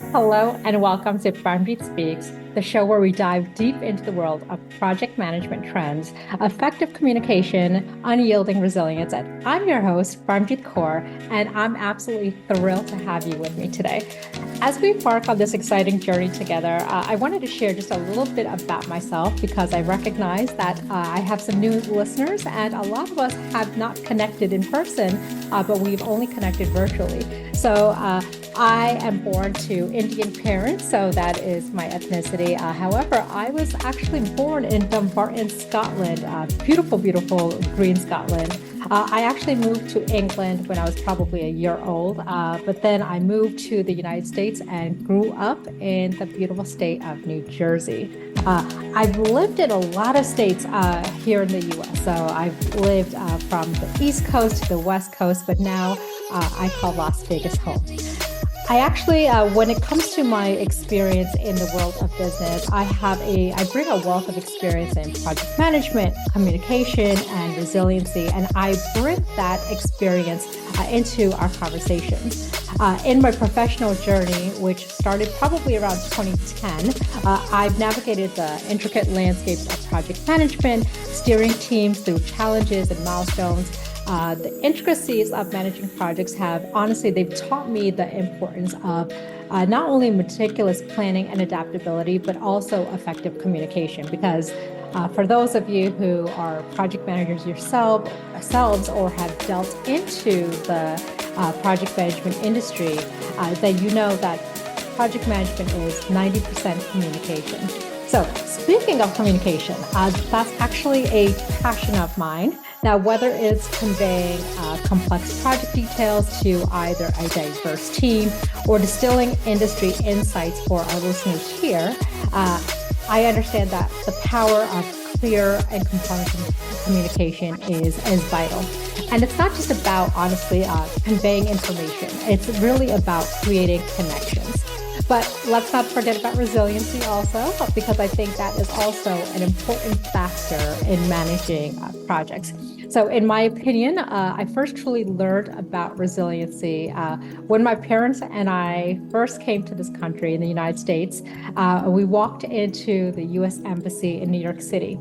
Hello and welcome to ParmjitSpeaks, the show where we dive deep into the world of project management trends, effective communication, unyielding resilience. And I'm your host, Parmjit Kaur, and I'm absolutely thrilled to have you with me today. As we embark on this exciting journey together, I wanted to share just a little bit about myself because I recognize that I have some new listeners and a lot of us have not connected in person, but we've only connected virtually. So I am born to Indian parents, so that is my ethnicity. However, I was actually born in Dumbarton, Scotland, beautiful, beautiful green Scotland. I actually moved to England when I was probably a year old, but then I moved to the United States and grew up in the beautiful state of New Jersey. I've lived in a lot of states here in the US. So I've lived from the East Coast to the West Coast, but now I call Las Vegas home. I actually, when it comes to my experience in the world of business, I bring a wealth of experience in project management, communication, and resiliency, and I bring that experience into our conversations. In my professional journey, which started probably around 2010, I've navigated the intricate landscapes of project management, steering teams through challenges and milestones. The intricacies of managing projects they've taught me the importance of not only meticulous planning and adaptability, but also effective communication. Because for those of you who are project managers yourselves or have dealt into the project management industry, then you know that project management is 90% communication. So speaking of communication, that's actually a passion of mine. Now, whether it's conveying complex project details to either a diverse team or distilling industry insights for our listeners here, I understand that the power of clear and comprehensive communication is vital. And it's not just about, honestly, conveying information. It's really about creating connections. But let's not forget about resiliency also, because I think that is also an important factor in managing projects. So in my opinion, I first truly learned about resiliency when my parents and I first came to this country in the United States. We walked into the US Embassy in New York City.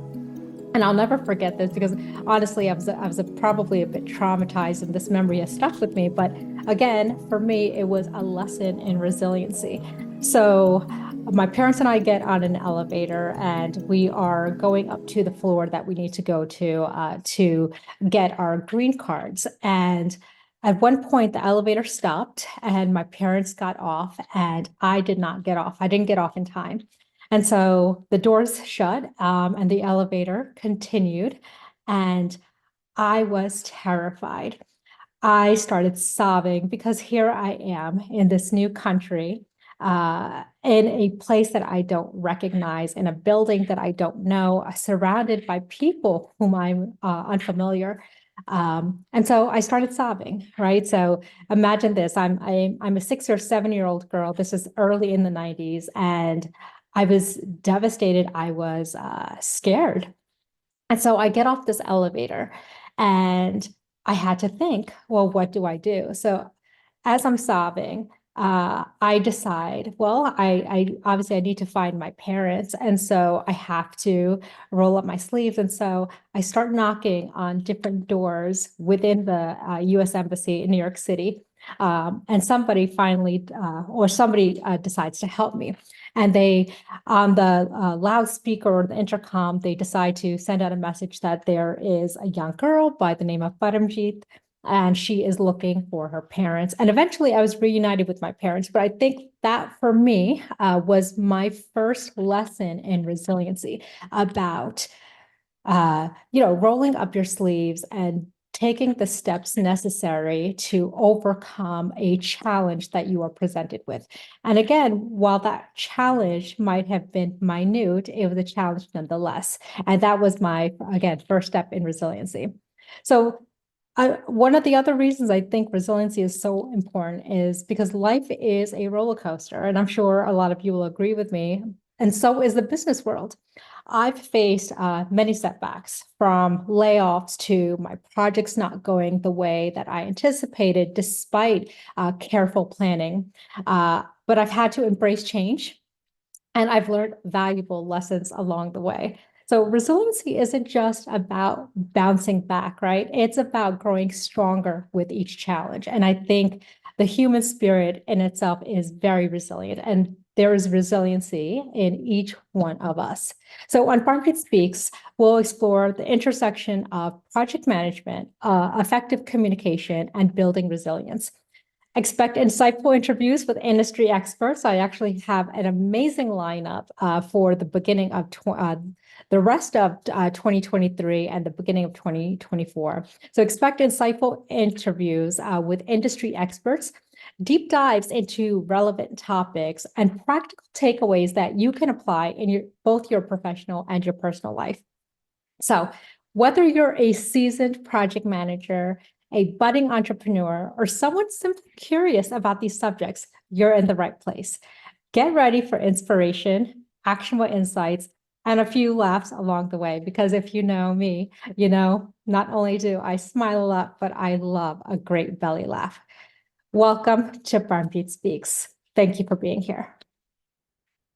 And I'll never forget this because honestly, I was probably a bit traumatized and this memory has stuck with me. But again, for me, it was a lesson in resiliency. So my parents and I get on an elevator and we are going up to the floor that we need to go to get our green cards. And at one point, the elevator stopped and my parents got off and I did not get off. I didn't get off in time. And so the doors shut and the elevator continued. And I was terrified. I started sobbing because here I am in this new country, in a place that I don't recognize, in a building that I don't know, surrounded by people whom I'm unfamiliar. And so I started sobbing, right? So imagine this: I'm a 6 or 7 year old girl. This is early in the 90s, and I was devastated. I was scared. And so I get off this elevator and I had to think, well, what do I do? So as I'm sobbing, I decide, well, I obviously I need to find my parents. And so I have to roll up my sleeves. And so I start knocking on different doors within the US Embassy in New York City. And somebody decides to help me. And they, on the loudspeaker or the intercom, they decide to send out a message that there is a young girl by the name of Parmjit, and she is looking for her parents. And eventually I was reunited with my parents. But I think that for me was my first lesson in resiliency about, rolling up your sleeves and taking the steps necessary to overcome a challenge that you are presented with. And again, while that challenge might have been minute, it was a challenge nonetheless. And that was my, again, first step in resiliency. So one of the other reasons I think resiliency is so important is because life is a roller coaster. And I'm sure a lot of you will agree with me. And so is the business world. I've faced many setbacks, from layoffs to my projects not going the way that I anticipated, despite careful planning. But I've had to embrace change, and I've learned valuable lessons along the way. So resiliency isn't just about bouncing back, right? It's about growing stronger with each challenge. And I think the human spirit in itself is very resilient, and there is resiliency in each one of us. So on Parmjit Speaks, we'll explore the intersection of project management, effective communication, and building resilience. Expect insightful interviews with industry experts. I actually have an amazing lineup for the rest of 2023 and the beginning of 2024. So expect insightful interviews with industry experts, deep dives into relevant topics, and practical takeaways that you can apply in both your professional and your personal life. So whether you're a seasoned project manager, a budding entrepreneur, or someone simply curious about these subjects, you're in the right place. Get ready for inspiration, actionable insights, and a few laughs along the way. Because if you know me, you know, not only do I smile a lot, but I love a great belly laugh. Welcome to Parmjit Speaks. Thank you for being here.